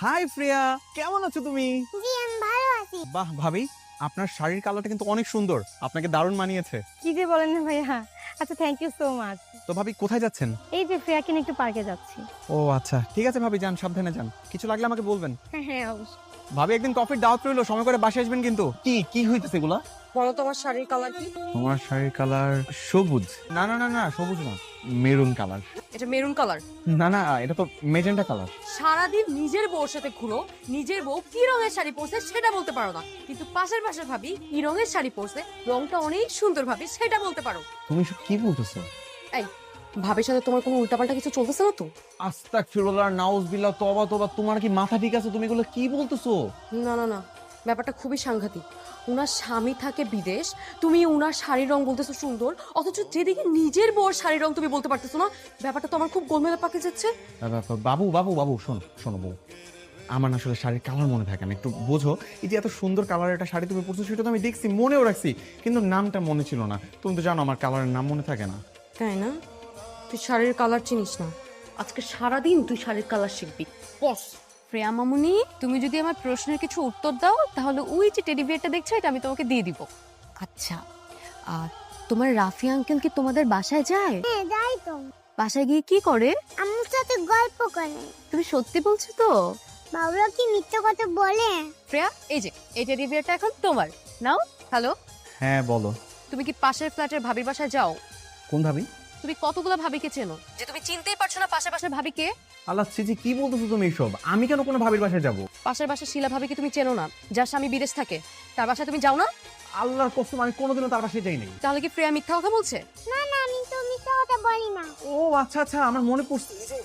High প্রিয়া, কেমন আছো তুমি? জি আমি ভালো আছি। বাহ ভাবি, আপনার শাড়ির কালারটা কিন্তু অনেক সুন্দর, আপনাকে দারুণ মানিয়েছে। কি যে বলেন না ভাইয়া। আচ্ছা, থ্যাংক ইউ সো মাচ। তো ভাবি কোথায় যাচ্ছেন? এই যে ফ্রেয়াকে নিয়ে একটু পার্কে যাচ্ছি। ও আচ্ছা, ঠিক আছে ভাবি, যান, সাবধানে যান, কিছু লাগলে আমাকে বলবেন। হ্যাঁ হ্যাঁ অবশ্যই। ভাবি একদিন কফির দাওয়াত রইলো, সময় করে বাসায় আসবেন কিন্তু। কি কি হইতেছে এগুলা? বলো তোমার শাড়ির কালার কি? তোমার শাড়ির কালার সবুজ। না না না না, সবুজ না, মেরুন কালার। এটা মেরুন কালার। না না, এটা তো মেজেন্টা কালার। সারাদিন নিজের বউর সাথে ঘুরো, নিজের বউ কি রঙের শাড়ি পরছে সেটা বলতে পারো না, কিন্তু পাশের ভাবি কি রঙের শাড়ি পরছে, রংটা অনেক সুন্দর ভাবি সেটা বলতে পারো। তুমি সব কি বলতেছো? এই ভাবির সাথে তোমার কোনো উল্টাপাল্টা কিছু চলতেছে না তো? আস্তাগফিরুল্লাহ, নাউজুবিল্লাহ, তওবা তওবা, তোমার কি মাথা ঠিক আছে? তুমি এগুলো কি বলতেছো? না না না, ব্যাপারটা খুবই সাংঘাতিক। উনার স্বামী থাকে বিদেশ, তুমি উনার শাড়ির রং বলতেছো সুন্দর, অথচ যেদিকে নিজের বউর শাড়ির রং তুমি বলতে পারতেছো না। ব্যাপারটা তো আমার খুব গোলমেলে পাকে যাচ্ছে। বাবু বাবু বাবু, শোনো শোনো বউ, আমার না আসলে শাড়ির কালার মনে থাকে না, একটু বোঝো। এই যে এত সুন্দর কালারের একটা শাড়ি তুমি পরছো, সেটা তো আমি দেখছি, মনেও রাখছি, কিন্তু নামটা মনে ছিল না। তুমি তো জানো আমার কালারের নাম মনে থাকে না। তাই না? তুই শাড়ির কালার চিনিস না, আজকে সারাদিন তুই শাড়ির কালার শিখবি। বস প্রিয়া মামুনি, তুমি যদি আমার প্রশ্নের কিছু উত্তর দাও তাহলে ওই যে টেডি বিয়ারটা দেখছো এটা আমি তোমাকে দিয়ে দিব। আচ্ছা, আর তোমার রাফি আঙ্কেল কি তোমাদের বাসায় যায়? হ্যাঁ যাই তো। বাসায় গিয়ে কি করে? আম্মুর সাথে গল্প করে। তুমি সত্যি বলছো তো? বাবুরা কি মিথ্যে কথা বলে? প্রিয়া, এই যে এই টেডি বিয়ারটা এখন তোমার, নাও। হ্যালো, হ্যাঁ বলো। তুমি কি পাশের ফ্ল্যাটের ভাবির বাসায় যাও? কোন ভাবি? তুমি কতগুলো ভাবিকে চেনো যে তুমি চিনতেই পারছো না পাশের পাশের ভাবিকে? আল্লাহ ছিজি, কি বলতেছো তুমি এইসব? আমি কেন কোনো ভাবির বাসায় যাব? পাশের বাসার শিলা ভাবিকে তুমি চেনো না, যার স্বামী বিদেশ থাকে, তার বাসায় তুমি যাও না? আল্লাহর কসম, আমি কোনোদিনও তার বাসায় যাই নাই। তাহলে কি প্রিয়া মিথ্যা কথা বলছে? না না আমি তো মিথ্যে কথা বলি না। ও আচ্ছা আচ্ছা, আমার মনে পড়ছে। এই যে,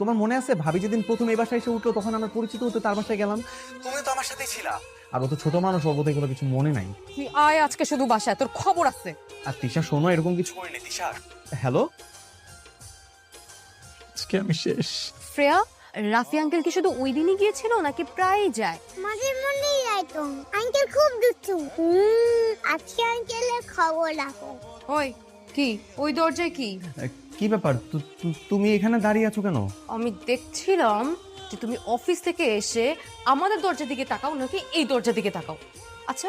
তোমার মনে আছে ভাবি যেদিন প্রথম এই বাসায় এসে উঠলো, তখন আমরা পরিচিত হতে তার বাসায় গেলাম, তুমি তো আমার সাথেই ছিলা। আর ও তো ছোট মানুষ, ওর বোধহয় এগুলো কিছু মনে নাই। তুই আয় আজকে শুধু বাসায়, তোর খবর আছে। আর তিশা শোনো, এরকম কিছু করিনি তিশা। হ্যালো, আজকে আমি শেষ। শ্রেয়া, রাফি আঙ্কেল কি শুধু ওই দিনই গিয়েছিল নাকি প্রায়ই যায়? মাঝে মধ্যেই যাই তো। আঙ্কেল খুব দুষ্টু। আজকে আঙ্কেলের খবর রাখো। ওই কি ওই দরজায় কি? কি ব্যাপার, তুমি এখানে দাঁড়িয়ে আছো কেন? আমি দেখছিলাম যে তুমি অফিস থেকে এসে আমাদের দরজার দিকে তাকাও নাকি এই দরজার দিকে তাকাও। আচ্ছা,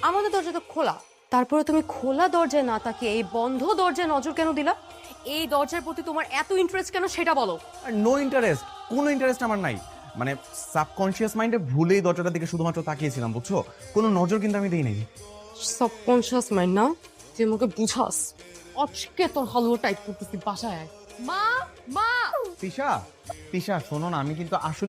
আমাদের দরজা তো খোলা, তারপরে তুমি খোলা দরজায় না তাকিয়ে এই বন্ধ দরজায় নজর কেন দিলা? এই দরজার প্রতি তোমার এত ইন্টারেস্ট কেন সেটা বলো। নো ইন্টারেস্ট, কোনো ইন্টারেস্ট আমার নাই। মানে সাবকনশিয়াস মাইন্ডে ভুলেই দরজাটার দিকে শুধুমাত্র তাকিয়েছিলাম, বুঝছো? কোনো নজর কিন্তু আমি দিই নাই। সাবকনশিয়াস মাইন্ড না, তুই আমাকে বুঝাস। আজকে তোর হালুয়া টাইপ করতেছি, বাসায় আয়। মা মা তিশা, তিশা শোনো না, আমি কিন্তু আসলে